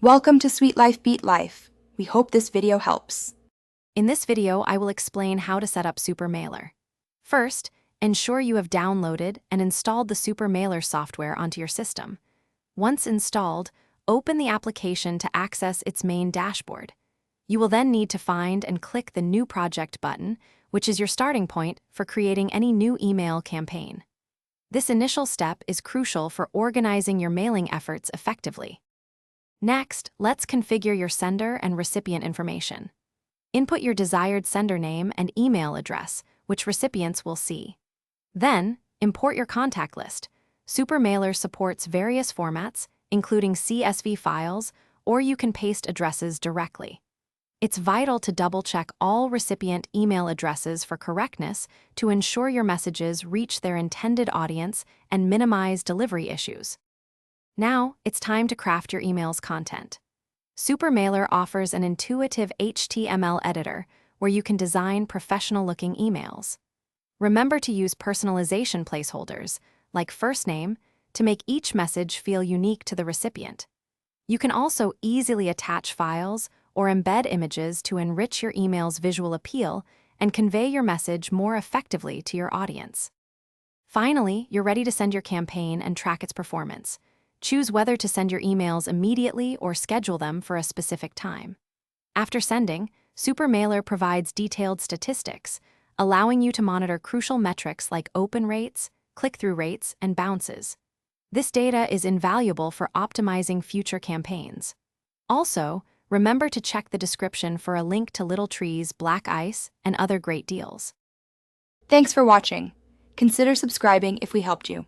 Welcome to Sweet Life Beat Life. We hope this video helps. In this video, I will explain how to set up Supermailer. First, ensure you have downloaded and installed the Supermailer software onto your system. Once installed, open the application to access its main dashboard. You will then need to find and click the New Project button, which is your starting point for creating any new email campaign. This initial step is crucial for organizing your mailing efforts effectively. Next, let's configure your sender and recipient information. Input your desired sender name and email address, which recipients will see. Then, import your contact list. Supermailer supports various formats, including CSV files, or you can paste addresses directly. It's vital to double-check all recipient email addresses for correctness to ensure your messages reach their intended audience and minimize delivery issues. Now, it's time to craft your email's content. Supermailer offers an intuitive HTML editor where you can design professional-looking emails. Remember to use personalization placeholders, like first name, to make each message feel unique to the recipient. You can also easily attach files or embed images to enrich your email's visual appeal and convey your message more effectively to your audience. Finally, you're ready to send your campaign and track its performance. Choose whether to send your emails immediately or schedule them for a specific time. After sending, Supermailer provides detailed statistics, allowing you to monitor crucial metrics like open rates, click-through rates, and bounces. This data is invaluable for optimizing future campaigns. Also, remember to check the description for a link to Little Tree's Black Ice and other great deals. Thanks for watching. Consider subscribing if we helped you.